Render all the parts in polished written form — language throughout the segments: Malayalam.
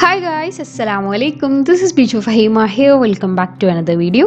Hi guys, Assalamualaikum. This is Bichu Fahima here. Welcome back to another video.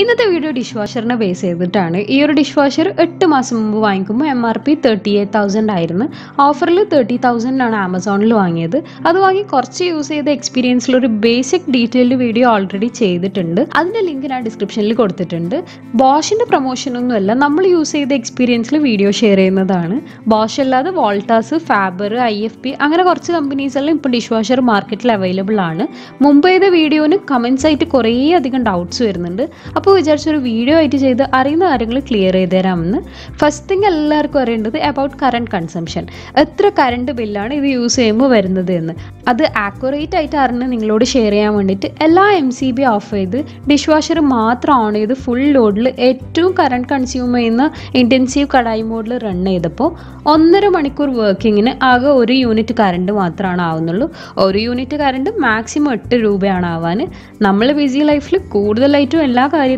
ഇന്നത്തെ വീഡിയോ ഡിഷ് വാഷറിനെ ബേസ് ചെയ്തിട്ടാണ്. ഈ ഒരു ഡിഷ് വാഷർ 8 മാസം മുമ്പ് വാങ്ങിക്കുമ്പോൾ MRP 38,000 ആയിരുന്നു. ഓഫറിൽ 30,000 ആണ് ആമസോണിൽ വാങ്ങിയത്. അത് വാങ്ങി കുറച്ച് യൂസ് ചെയ്ത എക്സ്പീരിയൻസിൽ ഒരു ബേസിക് ഡീറ്റെയിൽഡ് വീഡിയോ ഓൾറെഡി ചെയ്തിട്ടുണ്ട്. അതിൻ്റെ ലിങ്ക് ഞാൻ ഡിസ്ക്രിപ്ഷനിൽ കൊടുത്തിട്ടുണ്ട്. ബോഷിൻ്റെ പ്രൊമോഷനൊന്നുമല്ല, നമ്മൾ യൂസ് ചെയ്ത എക്സ്പീരിയൻസിൽ വീഡിയോ ഷെയർ ചെയ്യുന്നതാണ്. ബോഷ് അല്ലാതെ വോൾട്ടാസ്, ഫാബർ, IFP അങ്ങനെ കുറച്ച് കമ്പനീസ് എല്ലാം ഇപ്പോൾ ഡിഷ് വാഷർ മാർക്കറ്റിൽ അവൈലബിൾ ആണ്. മുമ്പ് ചെയ്ത വീഡിയോന് കമൻസ് ആയിട്ട് കുറേ അധികം ഡൗട്ട്സ് വരുന്നുണ്ട്. അപ്പോൾ വിചാരിച്ചൊരു വീഡിയോ ആയിട്ട് ചെയ്ത് അറിയുന്ന കാര്യങ്ങൾ ക്ലിയർ ചെയ്ത് തരാമെന്ന്. ഫസ്റ്റ് തിങ് എല്ലാവർക്കും അറിയേണ്ടത് അബൌട്ട് കറണ്ട് കൺസംഷൻ. എത്ര കറണ്ട് ബില്ലാണ് ഇത് യൂസ് ചെയ്യുമ്പോൾ വരുന്നത് എന്ന്. അത് ആക്യുറേറ്റ് ആയിട്ട് അറിഞ്ഞ് നിങ്ങളോട് ഷെയർ ചെയ്യാൻ വേണ്ടിയിട്ട് എല്ലാ MCB ഓഫ് ചെയ്ത് ഡിഷ് വാഷർ മാത്രം ഓൺ ചെയ്ത് ഫുൾ ലോഡിൽ ഏറ്റവും കറണ്ട് കൺസ്യൂം ചെയ്യുന്ന ഇൻറ്റൻസീവ് കടായി മോഡിൽ റൺ ചെയ്തപ്പോൾ 1.5 മണിക്കൂർ വർക്കിങ്ങിന് ആകെ 1 യൂണിറ്റ് കറണ്ട് മാത്രമാണ് ആവുന്നുള്ളൂ. 1 യൂണിറ്റ് കറണ്ട് മാക്സിമം 8 രൂപയാണ് ആവാൻ. നമ്മൾ ബിസി ലൈഫിൽ കൂടുതലായിട്ടും എല്ലാ കാര്യത്തിനും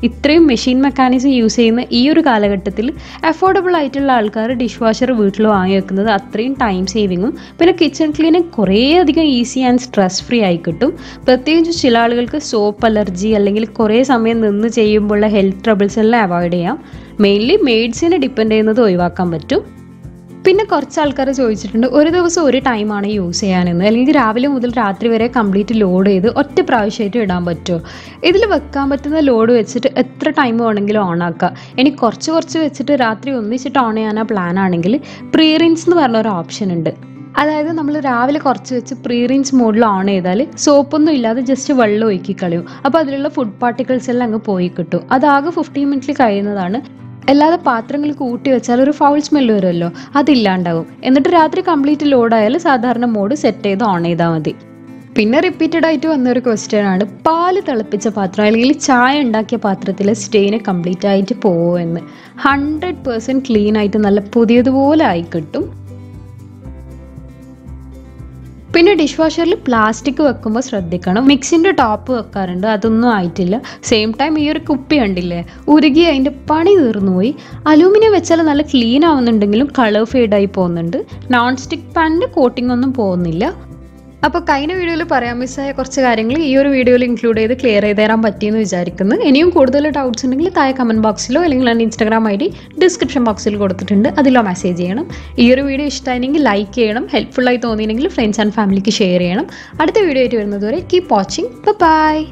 ഇത്രയും മെഷീൻ മെക്കാനിസം യൂസ് ചെയ്യുന്ന ഈ ഒരു കാലഘട്ടത്തിൽ അഫോർഡബിൾ ആയിട്ടുള്ള ആൾക്കാർ ഡിഷ് വാഷർ വീട്ടിൽ വാങ്ങി വെക്കുന്നത് അത്രയും ടൈം സേവിങ്ങും പിന്നെ കിച്ചൺ ക്ലീനിങ് കുറേ അധികം ഈസി ആൻഡ് സ്ട്രെസ് ഫ്രീ ആയി കിട്ടും. പ്രത്യേകിച്ച് ചില ആളുകൾക്ക് സോപ്പ് അലർജി അല്ലെങ്കിൽ കുറേ സമയം നിന്ന് ചെയ്യുമ്പോഴുള്ള ഹെൽത്ത് ട്രബിൾസ് എല്ലാം അവോയ്ഡ് ചെയ്യാം. മെയിൻലി മെയ്ഡ്സിനെ ഡിപ്പെൻഡ് ചെയ്യുന്നത് ഒഴിവാക്കാൻ പറ്റും. പിന്നെ കുറച്ച് ആൾക്കാർ ചോദിച്ചിട്ടുണ്ട് ഒരു ദിവസം ഒരു ടൈമാണ് യൂസ് ചെയ്യാനെന്ന്, അല്ലെങ്കിൽ രാവിലെ മുതൽ രാത്രി വരെ കംപ്ലീറ്റ് ലോഡ് ചെയ്ത് ഒറ്റ പ്രാവശ്യമായിട്ട് ഇടാൻ പറ്റുമോ? ഇതിൽ വെക്കാൻ പറ്റുന്ന ലോഡ് വെച്ചിട്ട് എത്ര ടൈം വേണമെങ്കിലും ഓൺ ആക്കുക. ഇനി കുറച്ച് വെച്ചിട്ട് രാത്രി ഒന്നിച്ചിട്ട് ഓൺ ചെയ്യാനാ പ്ലാൻ ആണെങ്കിൽ പ്രീ റിൻസ് എന്ന് പറഞ്ഞൊരു ഓപ്ഷൻ ഉണ്ട്. അതായത് നമ്മൾ രാവിലെ കുറച്ച് വെച്ച് പ്രീ റിൻസ് മോഡിൽ ഓൺ ചെയ്താൽ സോപ്പൊന്നും ഇല്ലാതെ ജസ്റ്റ് വെള്ളം ഒഴുക്കി കളയും. അപ്പോൾ അതിലുള്ള ഫുഡ് പാർട്ടിക്കിൾസ് എല്ലാം അങ്ങ് പോയി കിട്ടും. അതാകെ 15 മിനിറ്റിൽ കഴിയുന്നതാണ്. അല്ലാതെ പാത്രങ്ങൾ കൂട്ടി വെച്ചാൽ ഒരു ഫൗൾ സ്മെല്ല് വരുമല്ലോ, അതില്ലാണ്ടാവും. എന്നിട്ട് രാത്രി കംപ്ലീറ്റ് ലോഡായാൽ സാധാരണ മോഡ് സെറ്റ് ചെയ്ത് ഓൺ ചെയ്താൽ മതി. പിന്നെ റിപ്പീറ്റഡ് ആയിട്ട് വന്നൊരു ക്വസ്റ്റ്യൻ ആണ്, പാല് തിളപ്പിച്ച പാത്രം അല്ലെങ്കിൽ ചായ ഉണ്ടാക്കിയ പാത്രത്തിൽ സ്റ്റെയിന് കംപ്ലീറ്റ് ആയിട്ട് പോവോ എന്ന്. 100% ക്ലീൻ ആയിട്ട് നല്ല പുതിയതുപോലെ ആയി കിട്ടും. പിന്നെ ഡിഷ് വാഷറിൽ പ്ലാസ്റ്റിക് വെക്കുമ്പോൾ ശ്രദ്ധിക്കണം. മിക്സിൻ്റെ ടോപ്പ് വെക്കാറുണ്ട്, അതൊന്നും ആയിട്ടില്ല. സെയിം ടൈം ഈ ഒരു കുപ്പി കണ്ടില്ലേ, ഉരുകി അതിൻ്റെ പണി തീർന്നു പോയി. അലൂമിനിയം വെച്ചാൽ നല്ല ക്ലീൻ ആവുന്നുണ്ടെങ്കിലും കളർ ഫെയ്ഡായി പോകുന്നുണ്ട്. നോൺ സ്റ്റിക്ക് പാനിൻ്റെ കോട്ടിംഗ് ഒന്നും പോകുന്നില്ല. അപ്പോൾ കഴിഞ്ഞ വീഡിയോയിൽ പറയാൻ മിസ്സായ കുറച്ച് കാര്യങ്ങൾ ഈ ഒരു വീഡിയോയിൽ ഇൻക്ലൂഡ് ചെയ്ത് ക്ലിയർ ചെയ്ത് തരാൻ പറ്റിയെന്ന് വിചാരിക്കുന്നു. ഇനിയും കൂടുതൽ ഡൗട്ട്സ് ഉണ്ടെങ്കിൽ താഴെ കമൻറ്റ് ബോക്സിലോ അല്ലെങ്കിൽ എൻ്റെ Instagram ID ഡിസ്ക്രിപ്ഷൻ ബോക്സിൽ കൊടുത്തിട്ടുണ്ട്, അതിലോ മെസ്സേജ് ചെയ്യണം. ഈ ഒരു വീഡിയോ ഇഷ്ടമായെങ്കിൽ ലൈക്ക് ചെയ്യണം, ഹെൽപ്ഫുള്ളായി തോന്നിയെങ്കിൽ ഫ്രണ്ട്സ് ആൻഡ് ഫാമിലിക്ക് ഷെയർ ചെയ്യണം. അടുത്ത വീഡിയോ ആയിട്ട് വരുന്നതുവരെ കീപ് വാച്ചിങ്. ബൈ.